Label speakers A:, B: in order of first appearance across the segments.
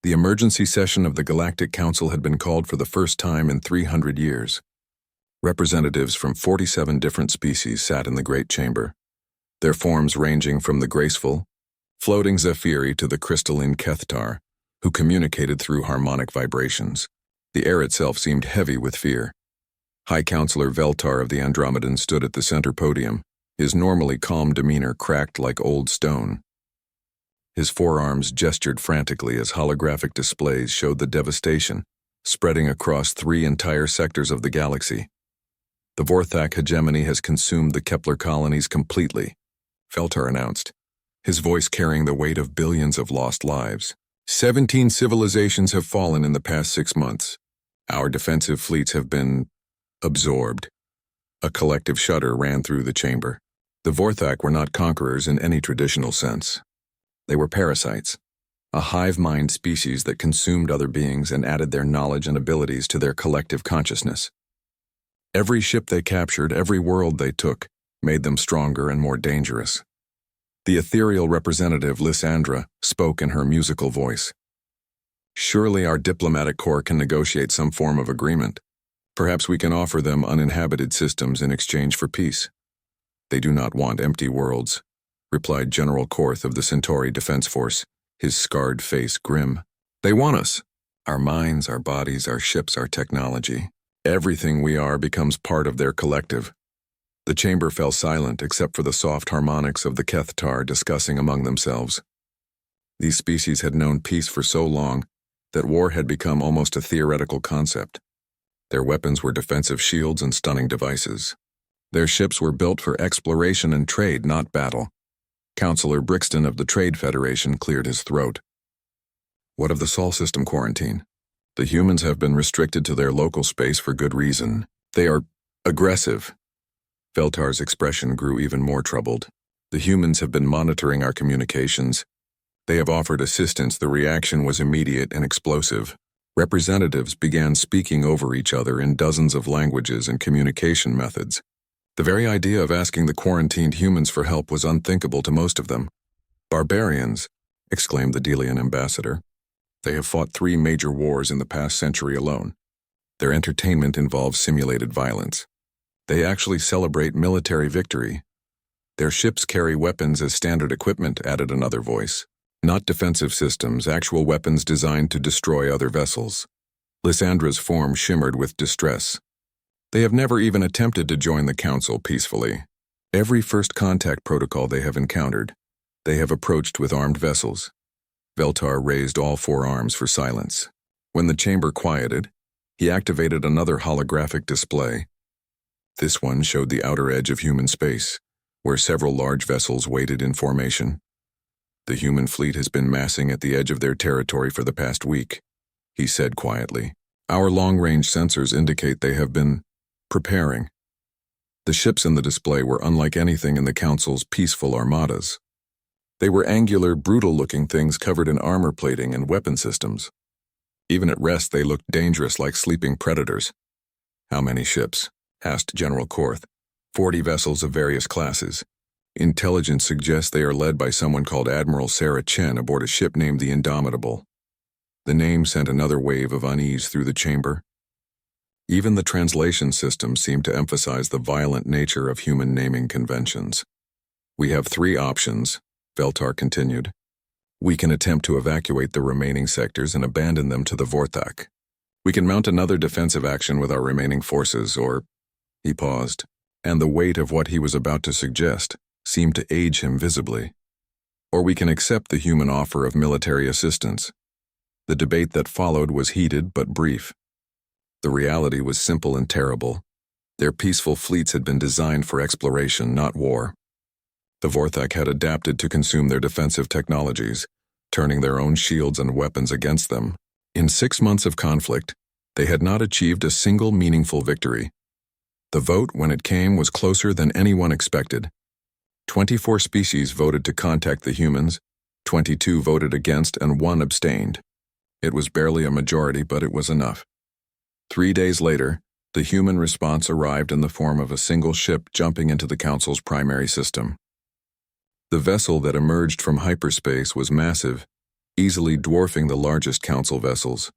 A: The emergency session of the Galactic Council had been called for the first time in 300 years. Representatives from 47 different species sat in the great chamber, their forms ranging from the graceful, floating Zephyri to the crystalline Kethtar, who communicated through harmonic vibrations. The air itself seemed heavy with fear. High Counselor Veltar of the Andromedan stood at the center podium, his normally calm demeanor cracked like old stone. His forearms gestured frantically as holographic displays showed the devastation spreading across 3 entire sectors of the galaxy. The Vorthak hegemony has consumed the Kepler colonies completely, Veltar announced, his voice carrying the weight of billions of lost lives. 17 civilizations have fallen in the past 6 months. Our defensive fleets have been absorbed. A collective shudder ran through the chamber. The Vorthak were not conquerors in any traditional sense. They were parasites, a hive-mind species that consumed other beings and added their knowledge and abilities to their collective consciousness. Every ship they captured, every world they took, made them stronger and more dangerous. The ethereal representative Lysandra spoke in her musical voice. Surely our diplomatic corps can negotiate some form of agreement. Perhaps we can offer them uninhabited systems in exchange for peace. They do not want empty worlds, replied General Korth of the Centauri Defense Force, his scarred face grim. They want us. Our minds, our bodies, our ships, our technology. Everything we are becomes part of their collective. The chamber fell silent except for the soft harmonics of the Kethtar discussing among themselves. These species had known peace for so long that war had become almost a theoretical concept. Their weapons were defensive shields and stunning devices. Their ships were built for exploration and trade, not battle. Counselor Brixton of the Trade Federation cleared his throat. What of the Sol system quarantine? The humans have been restricted to their local space for good reason. They are aggressive. Veltar's expression grew even more troubled. The humans have been monitoring our communications. They have offered assistance. The reaction was immediate and explosive. Representatives began speaking over each other in dozens of languages and communication methods. The very idea of asking the quarantined humans for help was unthinkable to most of them. Barbarians, exclaimed the Delian ambassador. They have fought 3 major wars in the past century alone. Their entertainment involves simulated violence. They actually celebrate military victory. Their ships carry weapons as standard equipment, added another voice. Not defensive systems, actual weapons designed to destroy other vessels. Lysandra's form shimmered with distress. They have never even attempted to join the Council peacefully. Every first contact protocol they have encountered, they have approached with armed vessels. Veltar raised all 4 arms for silence. When the chamber quieted, he activated another holographic display. This one showed the outer edge of human space, where several large vessels waited in formation. The human fleet has been massing at the edge of their territory for the past week, he said quietly. Our long-range sensors indicate they have been preparing. The ships in the display were unlike anything in the Council's peaceful armadas. They were angular, brutal-looking things covered in armor plating and weapon systems. Even at rest, they looked dangerous like sleeping predators. How many ships? Asked General Korth. 40 vessels of various classes. Intelligence suggests they are led by someone called Admiral Sarah Chen aboard a ship named the Indomitable. The name sent another wave of unease through the chamber. Even the translation system seemed to emphasize the violent nature of human naming conventions. We have 3 options, Veltar continued. We can attempt to evacuate the remaining sectors and abandon them to the Vorthak. We can mount another defensive action with our remaining forces, or... He paused, and the weight of what he was about to suggest seemed to age him visibly. Or we can accept the human offer of military assistance. The debate that followed was heated but brief. The reality was simple and terrible. Their peaceful fleets had been designed for exploration, not war. The Vorthak had adapted to consume their defensive technologies, turning their own shields and weapons against them. In 6 months of conflict, they had not achieved a single meaningful victory. The vote, when it came, was closer than anyone expected. 24 species voted to contact the humans, 22 voted against, and 1 abstained. It was barely a majority, but it was enough. 3 days later, the human response arrived in the form of a single ship jumping into the Council's primary system. The vessel that emerged from hyperspace was massive, easily dwarfing the largest council vessels.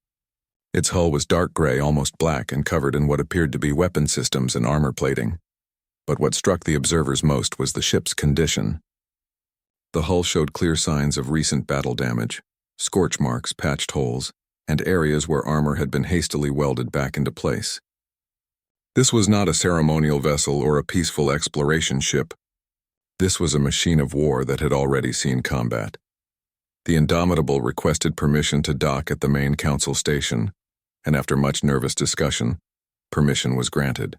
A: Its hull was dark gray, almost black, and covered in what appeared to be weapon systems and armor plating. But what struck the observers most was the ship's condition. The hull showed clear signs of recent battle damage, scorch marks, patched holes, and areas where armor had been hastily welded back into place. This was not a ceremonial vessel or a peaceful exploration ship. This was a machine of war that had already seen combat. The Indomitable requested permission to dock at the main council station, and after much nervous discussion, permission was granted.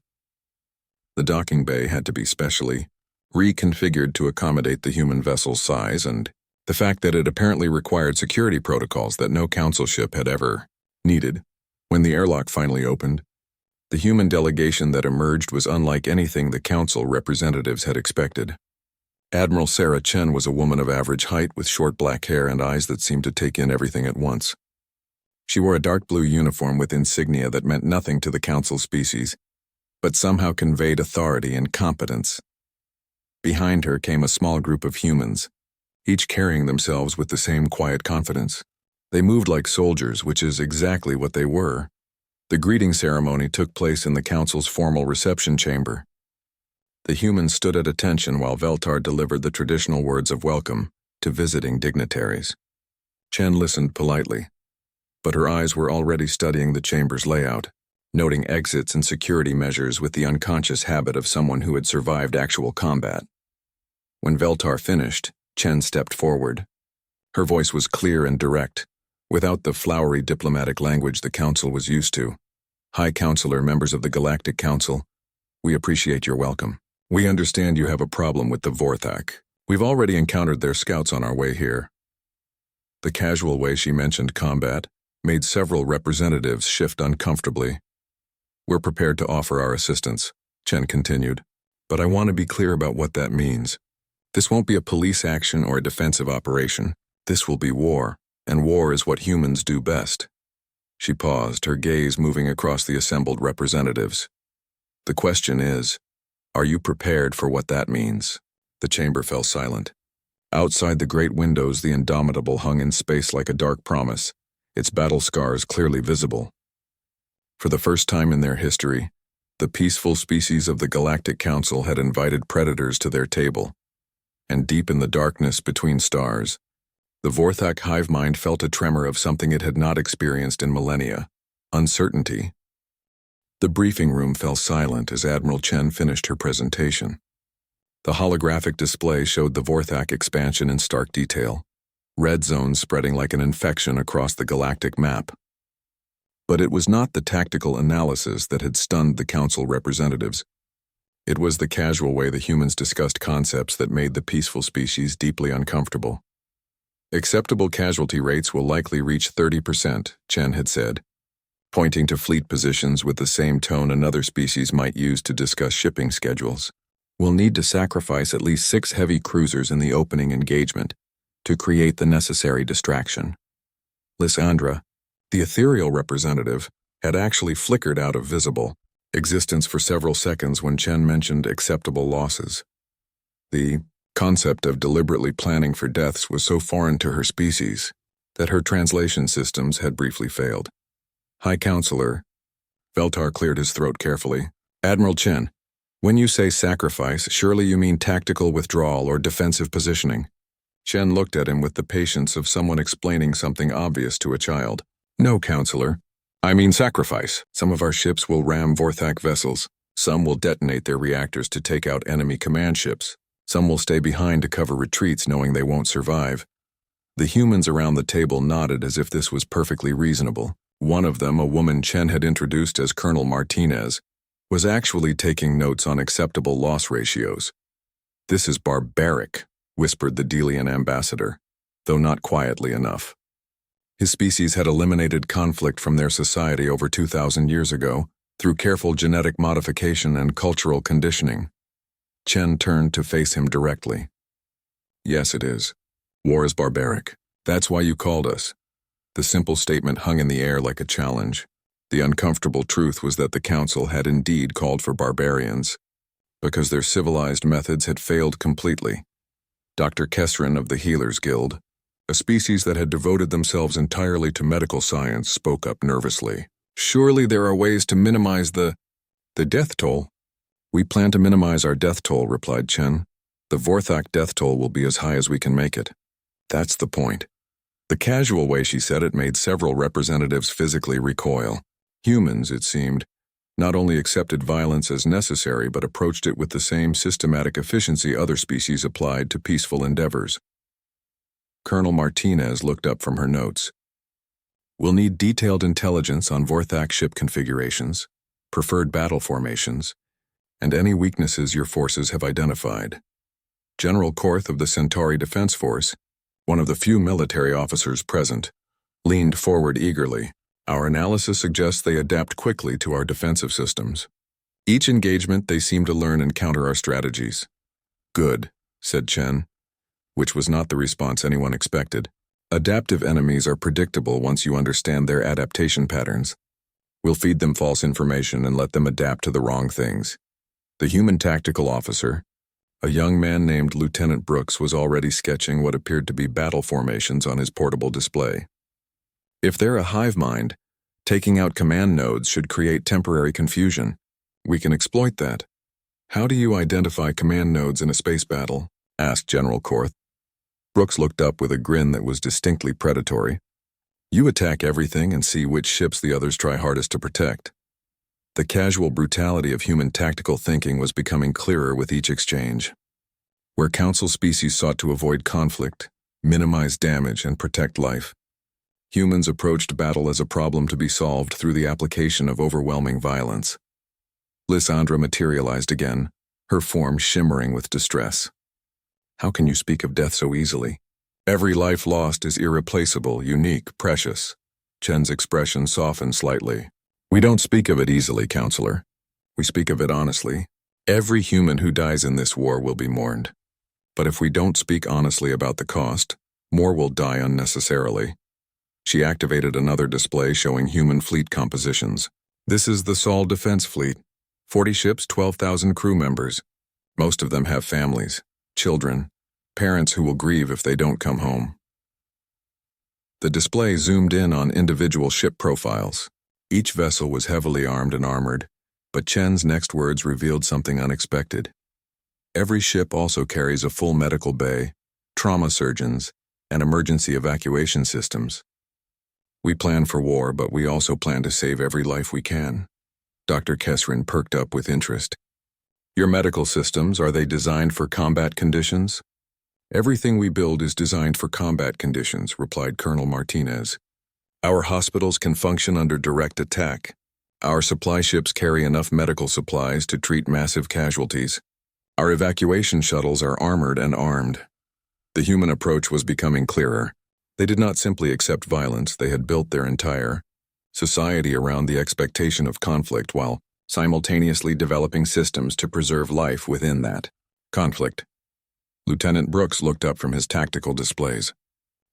A: The docking bay had to be specially reconfigured to accommodate the human vessel's size and the fact that it apparently required security protocols that no council ship had ever needed. When the airlock finally opened, the human delegation that emerged was unlike anything the council representatives had expected. Admiral Sarah Chen was a woman of average height with short black hair and eyes that seemed to take in everything at once. She wore a dark blue uniform with insignia that meant nothing to the council species, but somehow conveyed authority and competence. Behind her came a small group of humans, each carrying themselves with the same quiet confidence. They moved like soldiers, which is exactly what they were. The greeting ceremony took place in the council's formal reception chamber. The humans stood at attention while Veltar delivered the traditional words of welcome to visiting dignitaries. Chen listened politely, but her eyes were already studying the chamber's layout, noting exits and security measures with the unconscious habit of someone who had survived actual combat. When Veltar finished, Chen stepped forward. Her voice was clear and direct, without the flowery diplomatic language the council was used to. High Counselor, members of the Galactic Council, we appreciate your welcome. We understand you have a problem with the Vorthak. We've already encountered their scouts on our way here. The casual way she mentioned combat made several representatives shift uncomfortably. We're prepared to offer our assistance, Chen continued, but I want to be clear about what that means. This won't be a police action or a defensive operation. This will be war, and war is what humans do best. She paused, her gaze moving across the assembled representatives. The question is, are you prepared for what that means? The chamber fell silent. Outside the great windows, the Indomitable hung in space like a dark promise, its battle scars clearly visible. For the first time in their history, the peaceful species of the Galactic Council had invited predators to their table. And deep in the darkness between stars, the Vorthak hive mind felt a tremor of something it had not experienced in millennia: uncertainty. The briefing room fell silent as Admiral Chen finished her presentation. The holographic display showed the Vorthak expansion in stark detail, red zones spreading like an infection across the galactic map. But it was not the tactical analysis that had stunned the council representatives. It was the casual way the humans discussed concepts that made the peaceful species deeply uncomfortable. Acceptable casualty rates will likely reach 30%, Chen had said, pointing to fleet positions with the same tone another species might use to discuss shipping schedules. We'll need to sacrifice at least 6 heavy cruisers in the opening engagement to create the necessary distraction. Lysandra, the ethereal representative, had actually flickered out of visible existence for several seconds when Chen mentioned acceptable losses. The concept of deliberately planning for deaths was so foreign to her species that her translation systems had briefly failed. High Counselor, Veltar cleared his throat carefully. Admiral Chen, when you say sacrifice, surely you mean tactical withdrawal or defensive positioning. Chen looked at him with the patience of someone explaining something obvious to a child. No, Counselor. I mean sacrifice. Some of our ships will ram Vorthak vessels. Some will detonate their reactors to take out enemy command ships. Some will stay behind to cover retreats knowing they won't survive. The humans around the table nodded as if this was perfectly reasonable. One of them, a woman Chen had introduced as Colonel Martinez, was actually taking notes on acceptable loss ratios. This is barbaric, whispered the Delian ambassador, though not quietly enough. His species had eliminated conflict from their society over 2,000 years ago through careful genetic modification and cultural conditioning. Chen turned to face him directly. Yes, it is. War is barbaric. That's why you called us. The simple statement hung in the air like a challenge. The uncomfortable truth was that the council had indeed called for barbarians, because their civilized methods had failed completely. Dr. Kessrin of the Healers Guild, A species that had devoted themselves entirely to medical science spoke up nervously. Surely there are ways to minimize the death toll? We plan to minimize our death toll, replied Chen. The Vorthak death toll will be as high as we can make it. That's the point. The casual way she said it made several representatives physically recoil. Humans, it seemed, not only accepted violence as necessary but approached it with the same systematic efficiency other species applied to peaceful endeavors. Colonel Martinez looked up from her notes. We'll need detailed intelligence on Vorthak ship configurations, preferred battle formations, and any weaknesses your forces have identified. General Korth of the Centauri Defense Force, one of the few military officers present, leaned forward eagerly. Our analysis suggests they adapt quickly to our defensive systems. Each engagement they seem to learn and counter our strategies. Good, said Chen, which was not the response anyone expected. Adaptive enemies are predictable once you understand their adaptation patterns. We'll feed them false information and let them adapt to the wrong things. The human tactical officer, a young man named Lieutenant Brooks, was already sketching what appeared to be battle formations on his portable display. If they're a hive mind, taking out command nodes should create temporary confusion. We can exploit that. How do you identify command nodes in a space battle? Asked General Korth. Brooks looked up with a grin that was distinctly predatory. You attack everything and see which ships the others try hardest to protect. The casual brutality of human tactical thinking was becoming clearer with each exchange. Where Council species sought to avoid conflict, minimize damage, and protect life, humans approached battle as a problem to be solved through the application of overwhelming violence. Lysandra materialized again, her form shimmering with distress. How can you speak of death so easily? Every life lost is irreplaceable, unique, precious. Chen's expression softened slightly. We don't speak of it easily, Counselor. We speak of it honestly. Every human who dies in this war will be mourned. But if we don't speak honestly about the cost, more will die unnecessarily. She activated another display showing human fleet compositions. This is the Sol Defense Fleet. 40 ships, 12,000 crew members. Most of them have families, children, parents who will grieve if they don't come home. The display zoomed in on individual ship profiles. Each vessel was heavily armed and armored, but Chen's next words revealed something unexpected. Every ship also carries a full medical bay, trauma surgeons, and emergency evacuation systems. We plan for war, but we also plan to save every life we can. Dr. Kesrin perked up with interest. Your medical systems, are they designed for combat conditions? Everything we build is designed for combat conditions, replied Colonel Martinez. Our hospitals can function under direct attack. Our supply ships carry enough medical supplies to treat massive casualties. Our evacuation shuttles are armored and armed. The human approach was becoming clearer. They did not simply accept violence, they had built their entire society around the expectation of conflict while simultaneously developing systems to preserve life within that conflict. Lieutenant Brooks looked up from his tactical displays.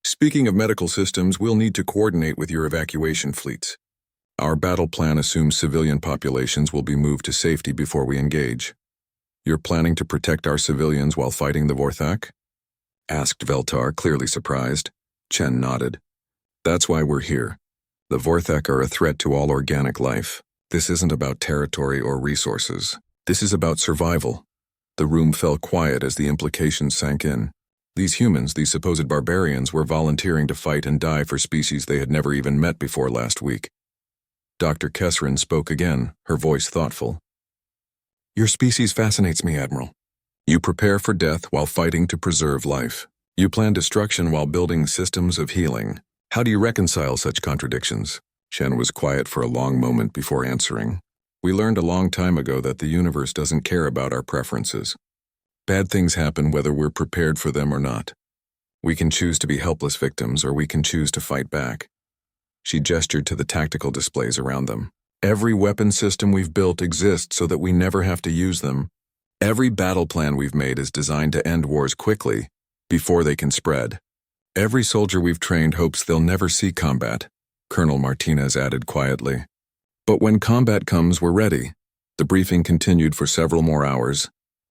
A: Speaking of medical systems, we'll need to coordinate with your evacuation fleets. Our battle plan assumes civilian populations will be moved to safety before we engage. You're planning to protect our civilians while fighting the Vorthak? Asked Veltar, clearly surprised. Chen nodded. That's why we're here. The Vorthak are a threat to all organic life. This isn't about territory or resources. This is about survival. The room fell quiet as the implications sank in. These humans, these supposed barbarians, were volunteering to fight and die for species they had never even met before last week. Dr. Kesrin spoke again, her voice thoughtful. Your species fascinates me, Admiral. You prepare for death while fighting to preserve life. You plan destruction while building systems of healing. How do you reconcile such contradictions? Chen was quiet for a long moment before answering. We learned a long time ago that the universe doesn't care about our preferences. Bad things happen whether we're prepared for them or not. We can choose to be helpless victims or we can choose to fight back. She gestured to the tactical displays around them. Every weapon system we've built exists so that we never have to use them. Every battle plan we've made is designed to end wars quickly, before they can spread. Every soldier we've trained hopes they'll never see combat, Colonel Martinez added quietly. But when combat comes, we're ready. The briefing continued for several more hours,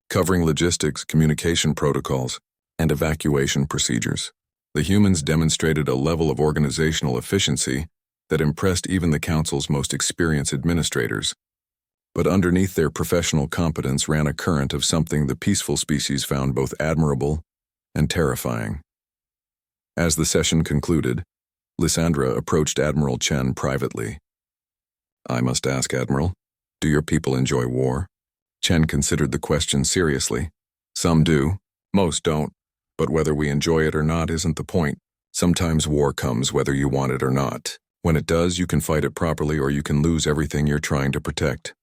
A: covering logistics, communication protocols, and evacuation procedures. The humans demonstrated a level of organizational efficiency that impressed even the Council's most experienced administrators. But underneath their professional competence ran a current of something the peaceful species found both admirable and terrifying. As the session concluded, Lysandra approached Admiral Chen privately. "I must ask, Admiral, do your people enjoy war?" Chen considered the question seriously. "Some do, most don't, but whether we enjoy it or not isn't the point. Sometimes war comes whether you want it or not. When it does, you can fight it properly or you can lose everything you're trying to protect."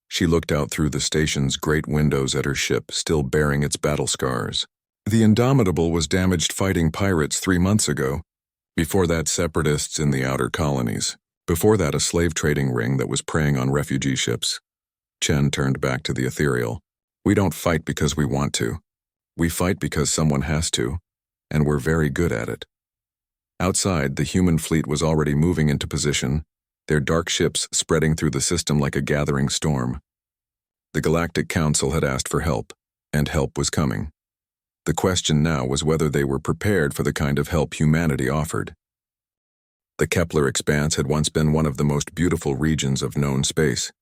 A: She looked out through the station's great windows at her ship, still bearing its battle scars. The Indomitable was damaged fighting pirates 3 months ago. Before that, separatists in the outer colonies. Before that, a slave trading ring that was preying on refugee ships. Chen turned back to the ethereal. "We don't fight because we want to. We fight because someone has to, and we're very good at it." Outside, the human fleet was already moving into position, their dark ships spreading through the system like a gathering storm. The Galactic Council had asked for help, and help was coming. The question now was whether they were prepared for the kind of help humanity offered. The Kepler expanse had once been one of the most beautiful regions of known space.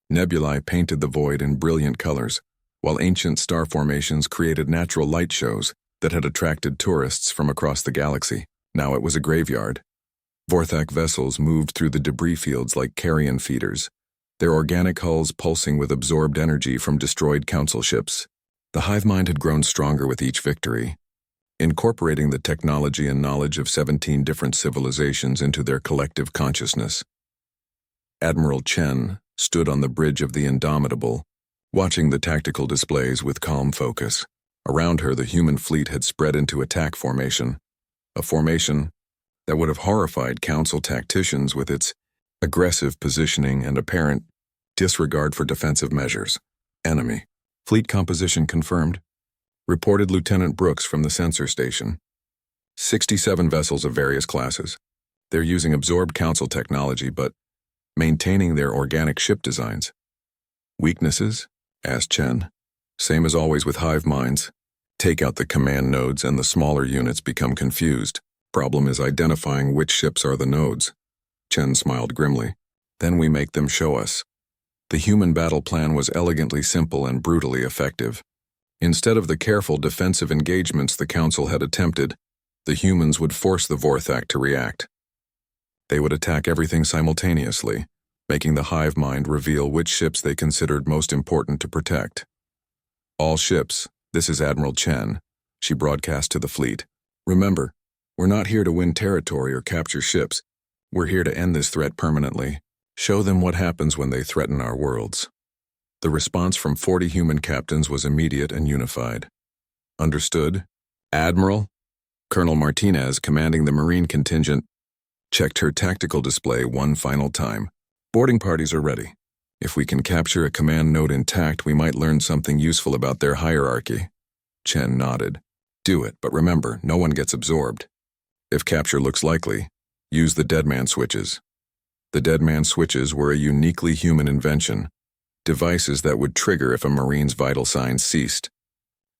A: Nebulae painted the void in brilliant colors, while ancient star formations created natural light shows that had attracted tourists from across the galaxy. Now it was a graveyard. Vorthak vessels moved through the debris fields like carrion feeders, their organic hulls pulsing with absorbed energy from destroyed council ships. The hive mind had grown stronger with each victory, incorporating the technology and knowledge of 17 different civilizations into their collective consciousness. Admiral Chen stood on the bridge of the Indomitable, watching the tactical displays with calm focus. Around her, the human fleet had spread into attack formation, a formation that would have horrified Council tacticians with its aggressive positioning and apparent disregard for defensive measures. Enemy. Fleet composition confirmed, reported Lieutenant Brooks from the sensor station. 67 vessels of various classes. They're using absorbed Council technology, but maintaining their organic ship designs. Weaknesses? Asked Chen. Same as always with hive minds. Take out the command nodes and the smaller units become confused. Problem is identifying which ships are the nodes. Chen smiled grimly. Then we make them show us. The human battle plan was elegantly simple and brutally effective. Instead of the careful defensive engagements the Council had attempted, the humans would force the Vorthak to react. They would attack everything simultaneously, making the hive mind reveal which ships they considered most important to protect. "All ships, this is Admiral Chen," she broadcast to the fleet. "Remember, we're not here to win territory or capture ships. We're here to end this threat permanently. Show them what happens when they threaten our worlds." The response from 40 human captains was immediate and unified. "Understood, Admiral." Colonel Martinez, commanding the Marine contingent, checked her tactical display one final time. "Boarding parties are ready. If we can capture a command node intact, we might learn something useful about their hierarchy." Chen nodded. "Do it, but remember, no one gets absorbed. If capture looks likely, use the dead man switches." The dead man switches were a uniquely human invention, devices that would trigger if a Marine's vital signs ceased,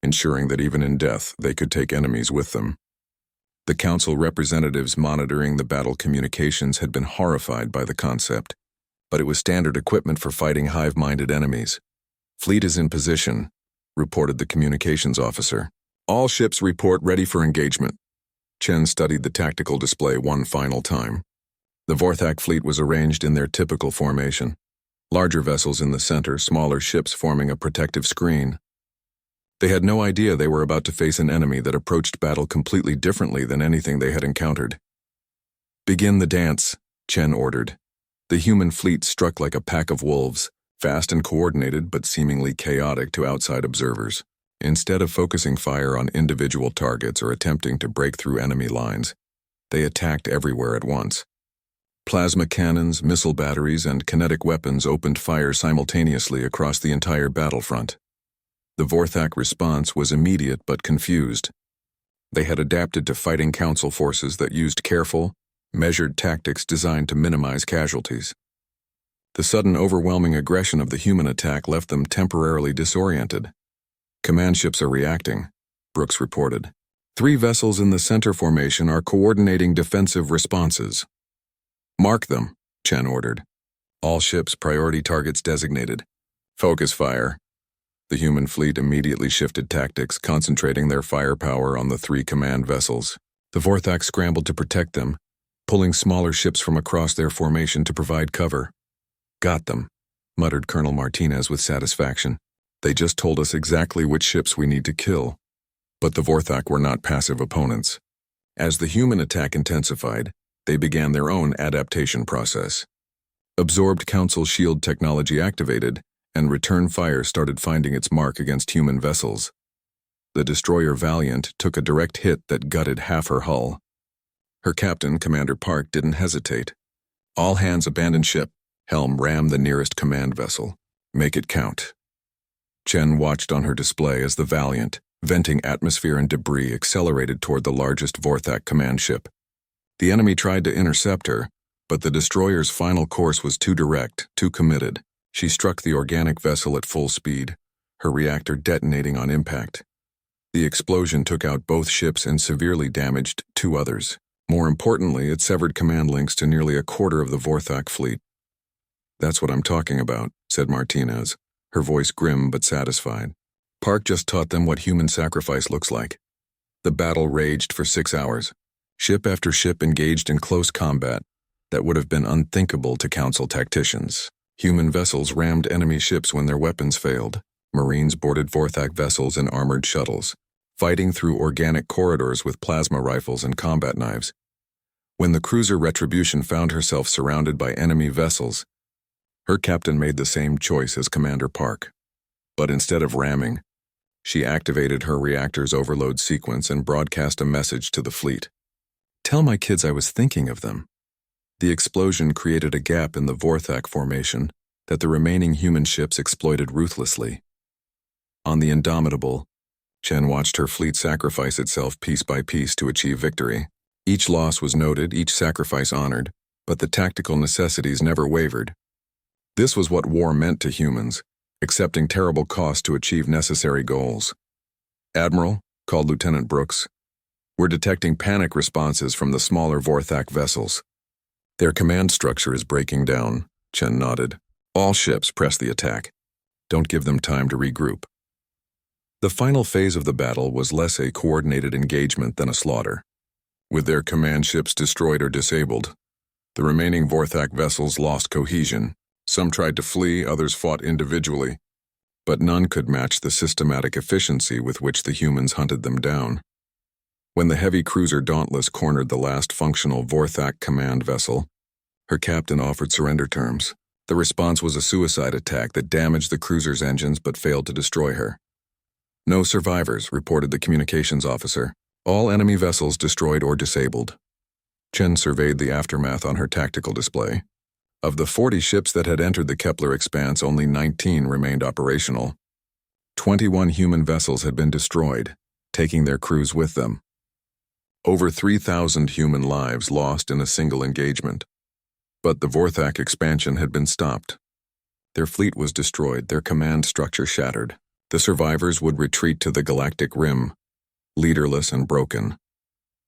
A: ensuring that even in death they could take enemies with them. The Council representatives monitoring the battle communications had been horrified by the concept, but it was standard equipment for fighting hive-minded enemies. "Fleet is in position," reported the communications officer. "All ships report ready for engagement." Chen studied the tactical display one final time. The Vorthak fleet was arranged in their typical formation. Larger vessels in the center, smaller ships forming a protective screen. They had no idea they were about to face an enemy that approached battle completely differently than anything they had encountered. "Begin the dance," Chen ordered. The human fleet struck like a pack of wolves, fast and coordinated but seemingly chaotic to outside observers. Instead of focusing fire on individual targets or attempting to break through enemy lines, they attacked everywhere at once. Plasma cannons, missile batteries, and kinetic weapons opened fire simultaneously across the entire battlefront. The Vorthak response was immediate but confused. They had adapted to fighting Council forces that used careful, measured tactics designed to minimize casualties. The sudden overwhelming aggression of the human attack left them temporarily disoriented. "Command ships are reacting," Brooks reported. 3 vessels in the center formation are coordinating defensive responses. Mark them, Chen ordered. All ships, priority targets designated. Focus fire. The human fleet immediately shifted tactics, concentrating their firepower on the 3 command vessels. The Vorthak scrambled to protect them, pulling smaller ships from across their formation to provide cover. Got them, muttered Colonel Martinez with satisfaction. They just told us exactly which ships we need to kill. But the Vorthak were not passive opponents. As the human attack intensified, they began their own adaptation process. Absorbed Council shield technology activated, and return fire started finding its mark against human vessels. The destroyer Valiant took a direct hit that gutted half her hull. Her captain, Commander Park, didn't hesitate. All hands abandon ship. Helm ram the nearest command vessel. Make it count. Chen watched on her display as the Valiant, venting atmosphere and debris, accelerated toward the largest Vorthak command ship. The enemy tried to intercept her, but the destroyer's final course was too direct, too committed. She struck the organic vessel at full speed, her reactor detonating on impact. The explosion took out both ships and severely damaged 2 others. More importantly, it severed command links to nearly a quarter of the Vorthak fleet. That's what I'm talking about, said Martinez, her voice grim but satisfied. Park just taught them what human sacrifice looks like. The battle raged for 6 hours. Ship after ship engaged in close combat that would have been unthinkable to Council tacticians. Human vessels rammed enemy ships when their weapons failed. Marines boarded Vorthak vessels in armored shuttles, fighting through organic corridors with plasma rifles and combat knives. When the cruiser Retribution found herself surrounded by enemy vessels, her captain made the same choice as Commander Park. But instead of ramming, she activated her reactor's overload sequence and broadcast a message to the fleet. Tell my kids I was thinking of them. The explosion created a gap in the Vorthak formation that the remaining human ships exploited ruthlessly. On the Indomitable, Chen watched her fleet sacrifice itself piece by piece to achieve victory. Each loss was noted, each sacrifice honored, but the tactical necessities never wavered. This was what war meant to humans, accepting terrible cost to achieve necessary goals. Admiral, called Lieutenant Brooks, we're detecting panic responses from the smaller Vorthak vessels. Their command structure is breaking down, Chen nodded. All ships press the attack. Don't give them time to regroup. The final phase of the battle was less a coordinated engagement than a slaughter. With their command ships destroyed or disabled, the remaining Vorthak vessels lost cohesion. Some tried to flee, others fought individually, but none could match the systematic efficiency with which the humans hunted them down. When the heavy cruiser Dauntless cornered the last functional Vorthak command vessel, her captain offered surrender terms. The response was a suicide attack that damaged the cruiser's engines but failed to destroy her. No survivors, reported the communications officer. All enemy vessels destroyed or disabled. Chen surveyed the aftermath on her tactical display. Of the 40 ships that had entered the Kepler expanse, only 19 remained operational. 21 human vessels had been destroyed, taking their crews with them. Over 3,000 human lives lost in a single engagement. But the Vorthak expansion had been stopped. Their fleet was destroyed, their command structure shattered. The survivors would retreat to the Galactic Rim, leaderless and broken.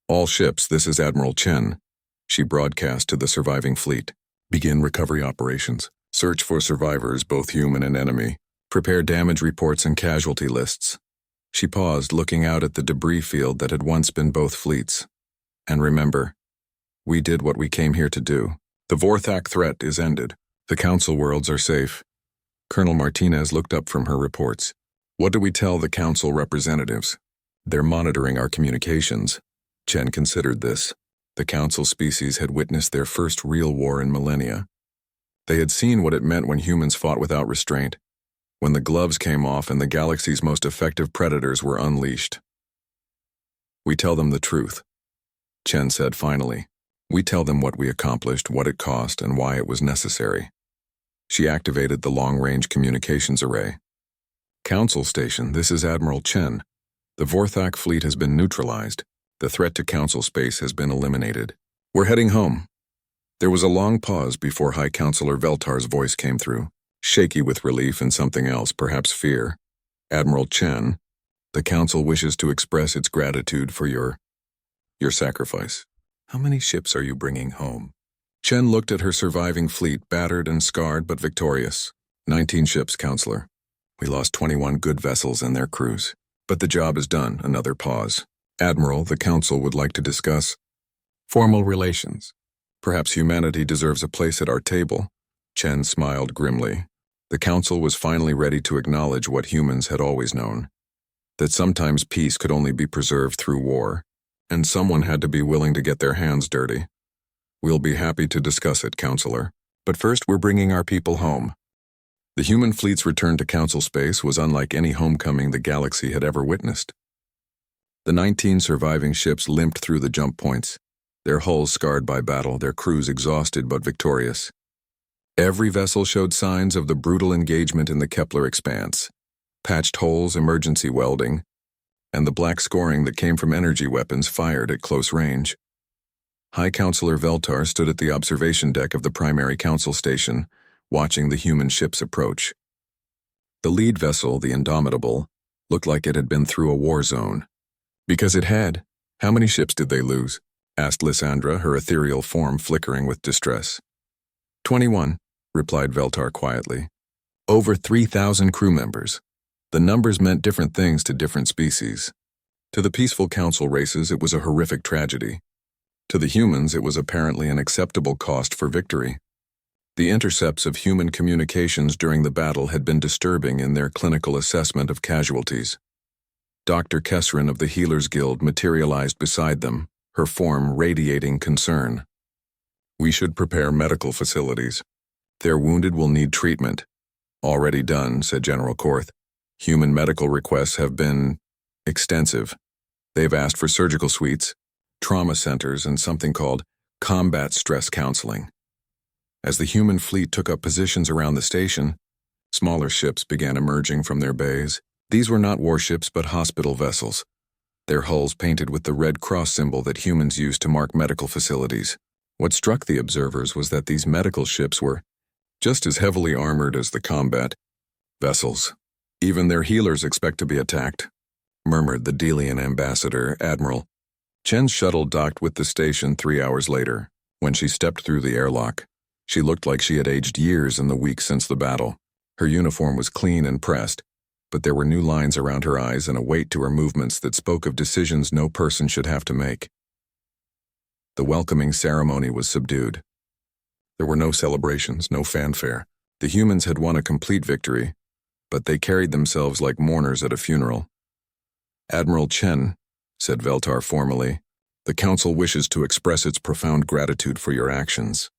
A: All ships, this is Admiral Chen, she broadcast to the surviving fleet. Begin recovery operations. Search for survivors, both human and enemy. Prepare damage reports and casualty lists. She paused, looking out at the debris field that had once been both fleets. And remember, we did what we came here to do. The Vorthak threat is ended. The Council worlds are safe. Colonel Martinez looked up from her reports. What do we tell the Council representatives? They're monitoring our communications. Chen considered this. The Council species had witnessed their first real war in millennia. They had seen what it meant when humans fought without restraint, when the gloves came off and the galaxy's most effective predators were unleashed. We tell them the truth, Chen said finally. We tell them what we accomplished, what it cost, and why it was necessary. She activated the long-range communications array. Council Station, this is Admiral Chen. The Vorthak fleet has been neutralized. The threat to Council space has been eliminated. We're heading home. There was a long pause before High Counselor Veltar's voice came through, shaky with relief and something else, perhaps fear. Admiral Chen, The Council wishes to express its gratitude for your sacrifice. How many ships are you bringing home? Chen looked at her surviving fleet, battered and scarred but victorious. 19 ships, Counselor. We lost 21 good vessels and their crews. But the job is done. Another pause. Admiral, the Council would like to discuss formal relations. Perhaps humanity deserves a place at our table. Chen smiled grimly. The Council was finally ready to acknowledge what humans had always known, that sometimes peace could only be preserved through war, and someone had to be willing to get their hands dirty. We'll be happy to discuss it, Counselor. But first, we're bringing our people home. The human fleet's return to Council space was unlike any homecoming the galaxy had ever witnessed. The 19 surviving ships limped through the jump points, their hulls scarred by battle, their crews exhausted but victorious. Every vessel showed signs of the brutal engagement in the Kepler expanse, patched holes, emergency welding, and the black scoring that came from energy weapons fired at close range. High Counselor Veltar stood at the observation deck of the primary Council station, watching the human ships approach. The lead vessel, the Indomitable, looked like it had been through a war zone. Because it had. How many ships did they lose? Asked Lysandra, her ethereal form flickering with distress. 21, replied Veltar quietly. Over 3,000 crew members. The numbers meant different things to different species. To the peaceful Council races, it was a horrific tragedy. To the humans, it was apparently an acceptable cost for victory. The intercepts of human communications during the battle had been disturbing in their clinical assessment of casualties. Dr. Kessrin of the Healers Guild materialized beside them, her form radiating concern. We should prepare medical facilities. Their wounded will need treatment. Already done, said General Korth. Human medical requests have been extensive. They've asked for surgical suites, trauma centers, and something called combat stress counseling. As the human fleet took up positions around the station, smaller ships began emerging from their bays. These were not warships but hospital vessels, their hulls painted with the Red Cross symbol that humans use to mark medical facilities. What struck the observers was that these medical ships were just as heavily armored as the combat vessels. Even their healers expect to be attacked, murmured the Delian ambassador, Admiral. Chen's shuttle docked with the station 3 hours later. When she stepped through the airlock, she looked like she had aged years in the weeks since the battle. Her uniform was clean and pressed, but there were new lines around her eyes and a weight to her movements that spoke of decisions no person should have to make. The welcoming ceremony was subdued. There were no celebrations, no fanfare. The humans had won a complete victory, but they carried themselves like mourners at a funeral. Admiral Chen, said Veltar formally, the Council wishes to express its profound gratitude for your actions.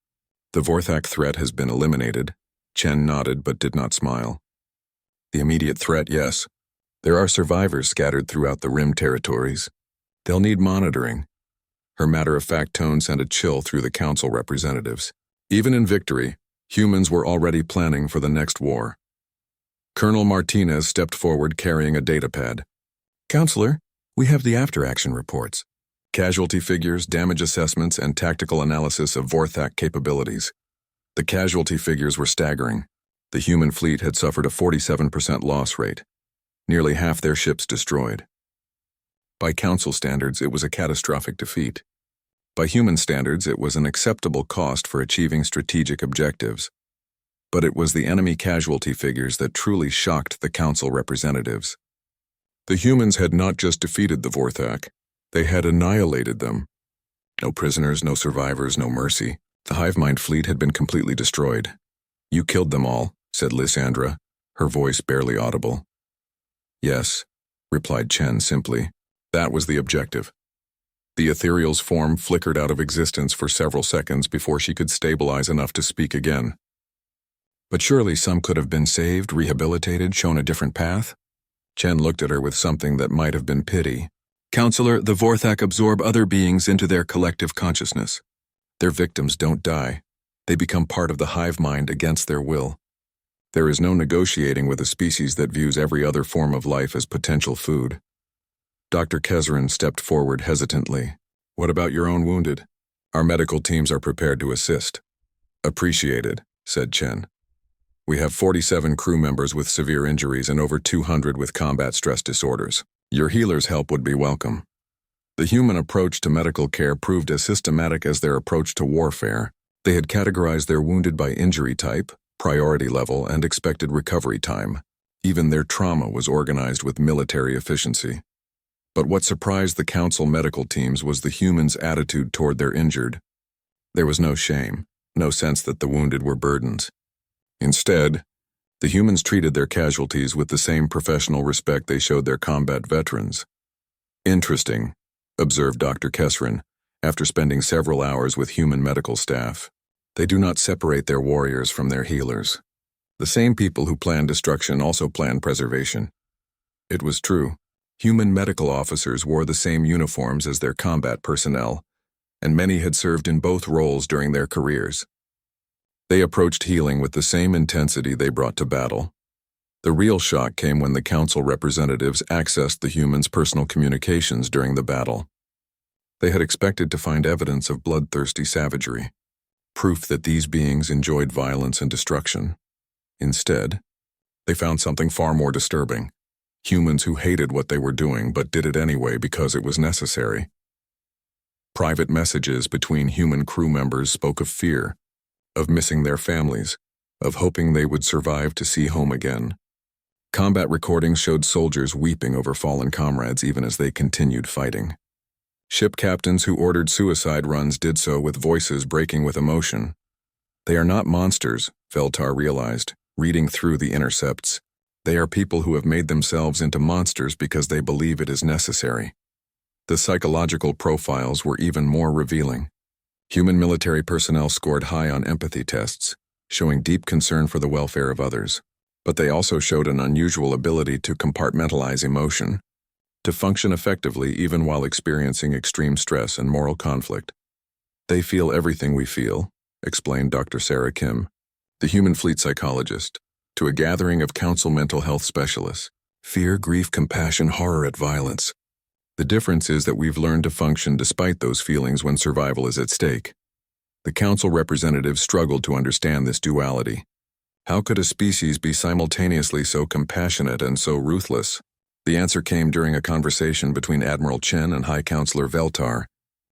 A: The Vorthak threat has been eliminated. Chen nodded but did not smile. The immediate threat, yes. There are survivors scattered throughout the Rim territories. They'll need monitoring. Her matter-of-fact tone sent a chill through the Council representatives. Even in victory, humans were already planning for the next war. Colonel Martinez stepped forward carrying a datapad. Counselor, we have the after-action reports. Casualty figures, damage assessments, and tactical analysis of Vorthak capabilities. The casualty figures were staggering. The human fleet had suffered a 47% loss rate. Nearly half their ships destroyed. By Council standards, it was a catastrophic defeat. By human standards, it was an acceptable cost for achieving strategic objectives. But it was the enemy casualty figures that truly shocked the Council representatives. The humans had not just defeated the Vorthak, they had annihilated them. No prisoners, no survivors, no mercy. The Hivemind fleet had been completely destroyed. You killed them all, said Lysandra, her voice barely audible. Yes, replied Chen simply. That was the objective. The ethereal's form flickered out of existence for several seconds before she could stabilize enough to speak again. But surely some could have been saved, rehabilitated, shown a different path? Chen looked at her with something that might have been pity. Counselor, the Vorthak absorb other beings into their collective consciousness. Their victims don't die. They become part of the hive mind against their will. There is no negotiating with a species that views every other form of life as potential food. Dr. Kessrin stepped forward hesitantly. What about your own wounded? Our medical teams are prepared to assist. Appreciated, said Chen. We have 47 crew members with severe injuries and over 200 with combat stress disorders. Your healer's help would be welcome. The human approach to medical care proved as systematic as their approach to warfare. They had categorized their wounded by injury type, priority level, and expected recovery time. Even their trauma was organized with military efficiency. But what surprised the Council medical teams was the humans' attitude toward their injured. There was no shame, no sense that the wounded were burdens. Instead, the humans treated their casualties with the same professional respect they showed their combat veterans. Interesting, observed Dr. Kesrin, after spending several hours with human medical staff. They do not separate their warriors from their healers. The same people who plan destruction also plan preservation. It was true. Human medical officers wore the same uniforms as their combat personnel, and many had served in both roles during their careers. They approached healing with the same intensity they brought to battle. The real shock came when the Council representatives accessed the humans' personal communications during the battle. They had expected to find evidence of bloodthirsty savagery, proof that these beings enjoyed violence and destruction. Instead, they found something far more disturbing. Humans who hated what they were doing but did it anyway because it was necessary. Private messages between human crew members spoke of fear, of missing their families, of hoping they would survive to see home again. Combat recordings showed soldiers weeping over fallen comrades even as they continued fighting. Ship captains who ordered suicide runs did so with voices breaking with emotion. They are not monsters, Veltar realized, reading through the intercepts. They are people who have made themselves into monsters because they believe it is necessary. The psychological profiles were even more revealing. Human military personnel scored high on empathy tests, showing deep concern for the welfare of others. But they also showed an unusual ability to compartmentalize emotion, to function effectively even while experiencing extreme stress and moral conflict. They feel everything we feel, explained Dr. Sarah Kim, the human fleet psychologist, to a gathering of Council mental health specialists. Fear, grief, compassion, horror at violence. The difference is that we've learned to function despite those feelings when survival is at stake. The Council representatives struggled to understand this duality. How could a species be simultaneously so compassionate and so ruthless? The answer came during a conversation between Admiral Chen and High Counselor Veltar,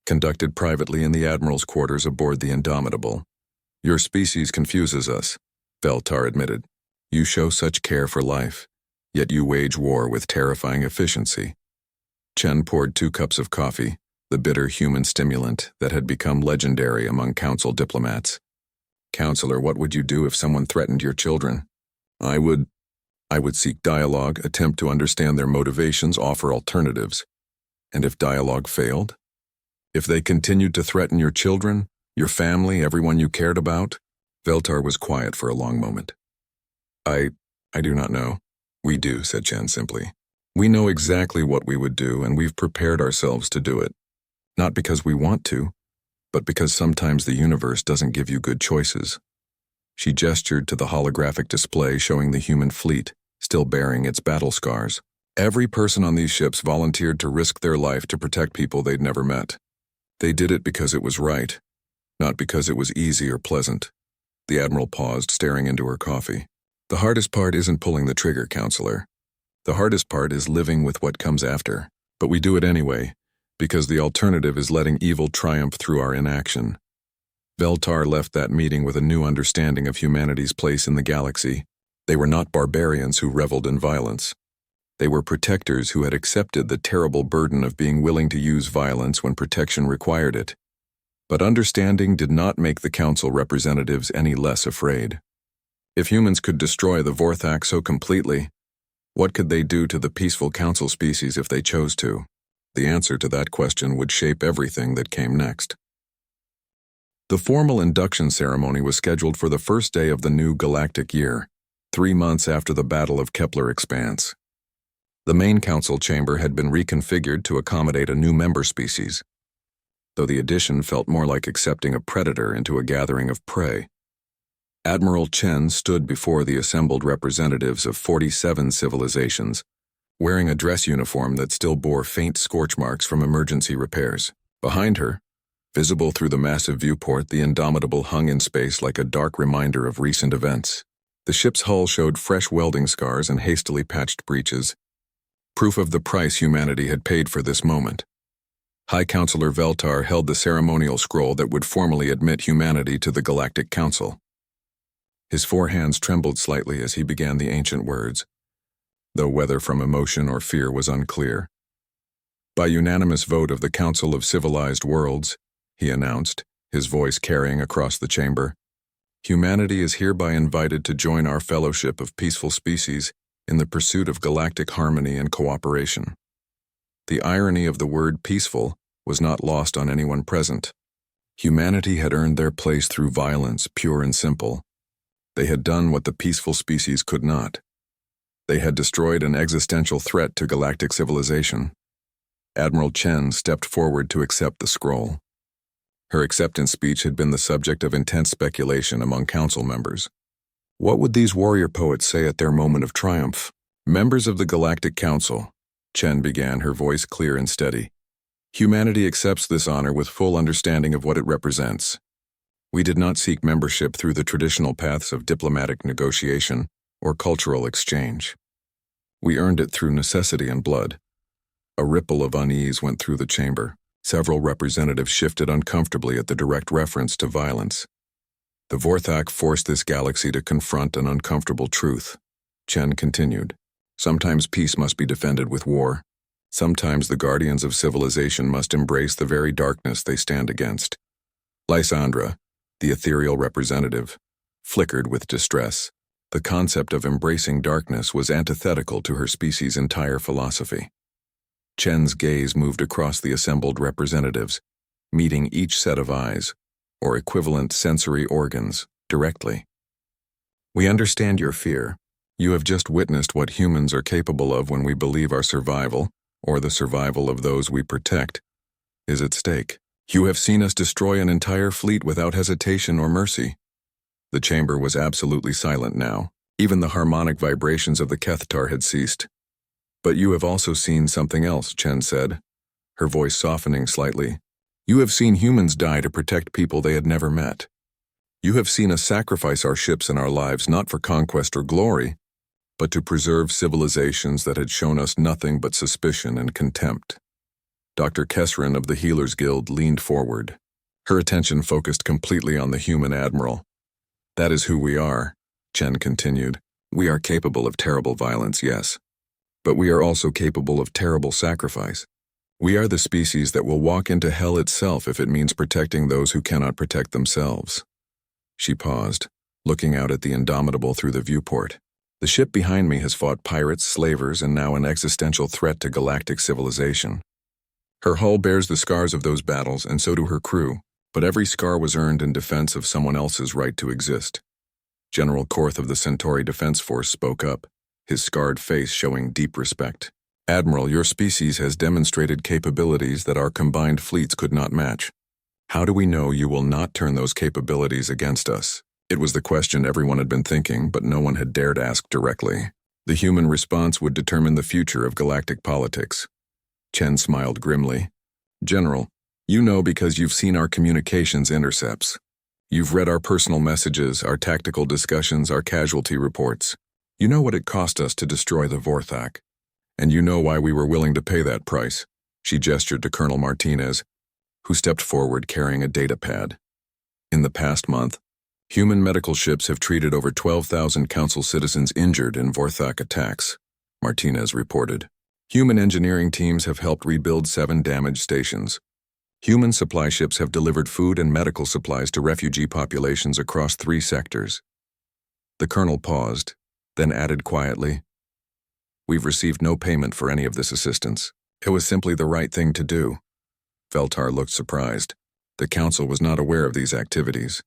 A: conducted privately in the Admiral's quarters aboard the Indomitable. Your species confuses us, Veltar admitted. You show such care for life, yet you wage war with terrifying efficiency. Chen poured 2 cups of coffee, the bitter human stimulant that had become legendary among Council diplomats. Counselor, what would you do if someone threatened your children? I would seek dialogue, attempt to understand their motivations, offer alternatives. And if dialogue failed? If they continued to threaten your children, your family, everyone you cared about? Veltar was quiet for a long moment. I do not know. We do, said Chen simply. We know exactly what we would do, and we've prepared ourselves to do it. Not because we want to, but because sometimes the universe doesn't give you good choices. She gestured to the holographic display showing the human fleet, still bearing its battle scars. Every person on these ships volunteered to risk their life to protect people they'd never met. They did it because it was right, not because it was easy or pleasant. The Admiral paused, staring into her coffee. The hardest part isn't pulling the trigger, Counselor. The hardest part is living with what comes after. But we do it anyway, because the alternative is letting evil triumph through our inaction. Veltar left that meeting with a new understanding of humanity's place in the galaxy. They were not barbarians who reveled in violence. They were protectors who had accepted the terrible burden of being willing to use violence when protection required it. But understanding did not make the Council representatives any less afraid. If humans could destroy the Vorthak so completely, what could they do to the peaceful Council species if they chose to? The answer to that question would shape everything that came next. The formal induction ceremony was scheduled for the first day of the new galactic year, 3 months after the Battle of Kepler Expanse. The main Council chamber had been reconfigured to accommodate a new member species, though the addition felt more like accepting a predator into a gathering of prey. Admiral Chen stood before the assembled representatives of 47 civilizations, wearing a dress uniform that still bore faint scorch marks from emergency repairs. Behind her, visible through the massive viewport, the Indomitable hung in space like a dark reminder of recent events. The ship's hull showed fresh welding scars and hastily patched breaches, proof of the price humanity had paid for this moment. High Counselor Veltar held the ceremonial scroll that would formally admit humanity to the Galactic Council. His four hands trembled slightly as he began the ancient words, though whether from emotion or fear was unclear. By unanimous vote of the Council of Civilized Worlds, he announced, his voice carrying across the chamber, humanity is hereby invited to join our fellowship of peaceful species in the pursuit of galactic harmony and cooperation. The irony of the word peaceful was not lost on anyone present. Humanity had earned their place through violence, pure and simple. They had done what the peaceful species could not. They had destroyed an existential threat to galactic civilization. Admiral Chen stepped forward to accept the scroll. Her acceptance speech had been the subject of intense speculation among council members. What would these warrior poets say at their moment of triumph? Members of the Galactic Council, Chen began, her voice clear and steady. Humanity accepts this honor with full understanding of what it represents. We did not seek membership through the traditional paths of diplomatic negotiation or cultural exchange. We earned it through necessity and blood. A ripple of unease went through the chamber. Several representatives shifted uncomfortably at the direct reference to violence. The Vorthak forced this galaxy to confront an uncomfortable truth. Chen continued. Sometimes peace must be defended with war. Sometimes the guardians of civilization must embrace the very darkness they stand against. Lysandra, the ethereal representative, flickered with distress. The concept of embracing darkness was antithetical to her species' entire philosophy. Chen's gaze moved across the assembled representatives, meeting each set of eyes, or equivalent sensory organs, directly. We understand your fear. You have just witnessed what humans are capable of when we believe our survival, or the survival of those we protect, is at stake. You have seen us destroy an entire fleet without hesitation or mercy. The chamber was absolutely silent now. Even the harmonic vibrations of the Kethtar had ceased. But you have also seen something else, Chen said, her voice softening slightly. You have seen humans die to protect people they had never met. You have seen us sacrifice our ships and our lives not for conquest or glory, but to preserve civilizations that had shown us nothing but suspicion and contempt. Dr. Kesrin of the Healers Guild leaned forward. Her attention focused completely on the human admiral. That is who we are, Chen continued. We are capable of terrible violence, yes. But we are also capable of terrible sacrifice. We are the species that will walk into hell itself if it means protecting those who cannot protect themselves. She paused, looking out at the Indomitable through the viewport. The ship behind me has fought pirates, slavers, and now an existential threat to galactic civilization. Her hull bears the scars of those battles, and so do her crew, but every scar was earned in defense of someone else's right to exist. General Korth of the Centauri Defense Force spoke up, his scarred face showing deep respect. Admiral, your species has demonstrated capabilities that our combined fleets could not match. How do we know you will not turn those capabilities against us? It was the question everyone had been thinking, but no one had dared ask directly. The human response would determine the future of galactic politics. Chen smiled grimly. General, you know because you've seen our communications intercepts. You've read our personal messages, our tactical discussions, our casualty reports. You know what it cost us to destroy the Vorthak. And you know why we were willing to pay that price. She gestured to Colonel Martinez, who stepped forward carrying a data pad. In the past month, human medical ships have treated over 12,000 Council citizens injured in Vorthak attacks, Martinez reported. Human engineering teams have helped rebuild 7 damaged stations. Human supply ships have delivered food and medical supplies to refugee populations across 3 sectors. The colonel paused, then added quietly, We've received no payment for any of this assistance. It was simply the right thing to do. Veltar looked surprised. The council was not aware of these activities.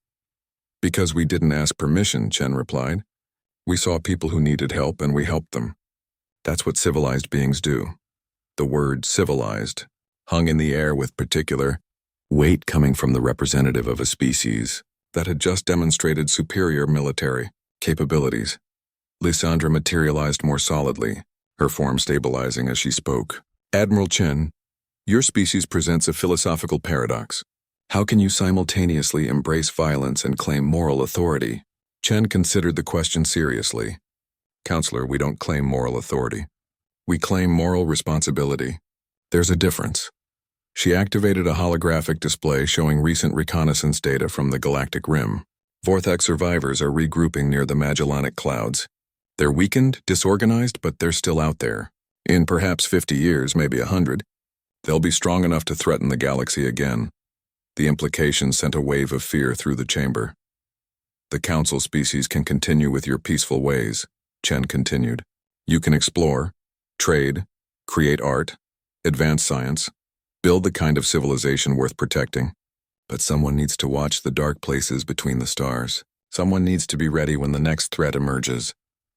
A: Because we didn't ask permission, Chen replied. We saw people who needed help and we helped them. That's what civilized beings do. The word civilized hung in the air with particular weight coming from the representative of a species that had just demonstrated superior military capabilities. Lysandra materialized more solidly, her form stabilizing as she spoke. Admiral Chen, your species presents a philosophical paradox. How can you simultaneously embrace violence and claim moral authority? Chen considered the question seriously. Counselor, we don't claim moral authority. We claim moral responsibility. There's a difference. She activated a holographic display showing recent reconnaissance data from the Galactic Rim. Vorthak survivors are regrouping near the Magellanic Clouds. They're weakened, disorganized, but they're still out there. In perhaps 50 years, maybe 100, they'll be strong enough to threaten the galaxy again. The implication sent a wave of fear through the chamber. The Council species can continue with your peaceful ways, Chen continued. You can explore, trade, create art, advance science, build the kind of civilization worth protecting. But someone needs to watch the dark places between the stars. Someone needs to be ready when the next threat emerges.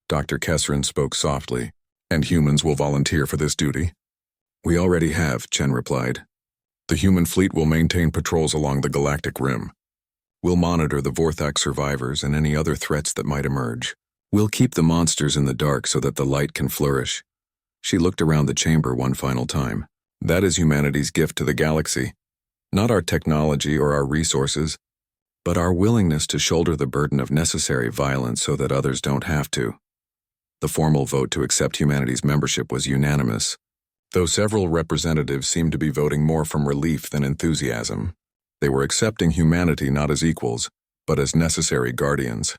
A: Dr. Kesserin spoke softly. And humans will volunteer for this duty? We already have, Chen replied. The human fleet will maintain patrols along the Galactic Rim. We'll monitor the Vorthak survivors and any other threats that might emerge. We'll keep the monsters in the dark so that the light can flourish. She looked around the chamber one final time. That is humanity's gift to the galaxy. Not our technology or our resources, but our willingness to shoulder the burden of necessary violence so that others don't have to. The formal vote to accept humanity's membership was unanimous, though several representatives seemed to be voting more from relief than enthusiasm. They were accepting humanity not as equals, but as necessary guardians.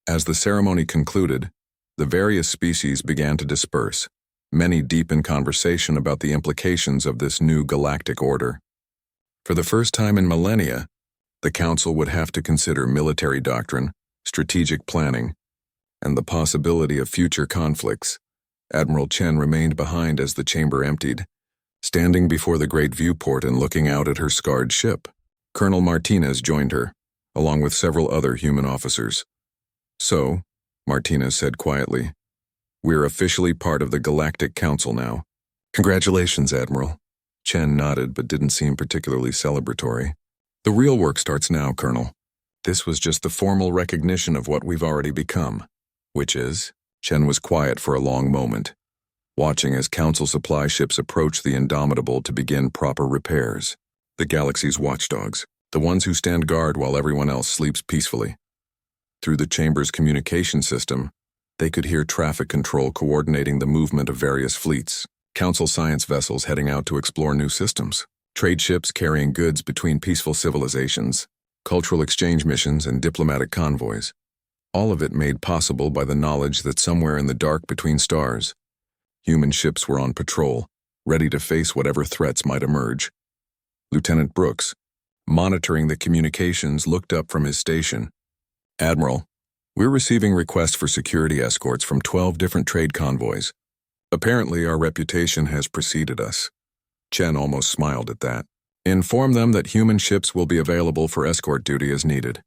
A: As the ceremony concluded, the various species began to disperse, many deep in conversation about the implications of this new galactic order. For the first time in millennia, the Council would have to consider military doctrine, strategic planning, and the possibility of future conflicts. Admiral Chen remained behind as the chamber emptied, standing before the great viewport and looking out at her scarred ship. Colonel Martinez joined her, along with several other human officers. So, Martinez said quietly, we're officially part of the Galactic Council now. Congratulations, Admiral. Chen nodded but didn't seem particularly celebratory. The real work starts now, Colonel. This was just the formal recognition of what we've already become. Which is? Chen was quiet for a long moment, watching as Council supply ships approached the Indomitable to begin proper repairs. The galaxy's watchdogs, the ones who stand guard while everyone else sleeps peacefully. Through the chamber's communication system, they could hear traffic control coordinating the movement of various fleets, Council science vessels heading out to explore new systems, trade ships carrying goods between peaceful civilizations, cultural exchange missions, and diplomatic convoys. All of it made possible by the knowledge that somewhere in the dark between stars, human ships were on patrol, ready to face whatever threats might emerge. Lieutenant Brooks, monitoring the communications, looked up from his station. Admiral, we're receiving requests for security escorts from 12 different trade convoys. Apparently, our reputation has preceded us. Chen almost smiled at that. Inform them that human ships will be available for escort duty as needed.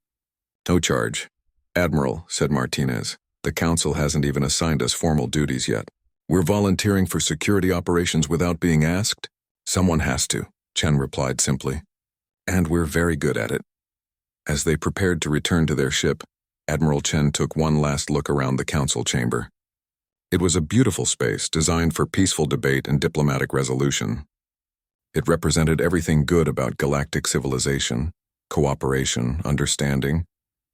A: No charge. Admiral, said Martinez, the Council hasn't even assigned us formal duties yet. We're volunteering for security operations without being asked? Someone has to, Chen replied simply. And we're very good at it. As they prepared to return to their ship, Admiral Chen took one last look around the Council chamber. It was a beautiful space designed for peaceful debate and diplomatic resolution. It represented everything good about galactic civilization, cooperation, understanding,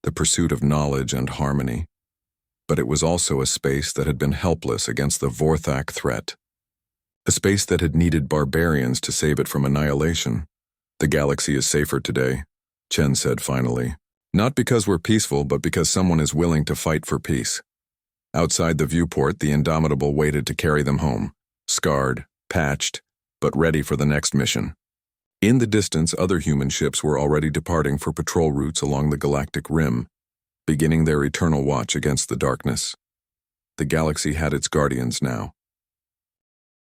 A: the pursuit of knowledge and harmony. But it was also a space that had been helpless against the Vorthak threat. A space that had needed barbarians to save it from annihilation. The galaxy is safer today, Chen said finally. Not because we're peaceful, but because someone is willing to fight for peace. Outside the viewport, the Indomitable waited to carry them home, scarred, patched, but ready for the next mission. In the distance, other human ships were already departing for patrol routes along the Galactic Rim, beginning their eternal watch against the darkness. The galaxy had its guardians now,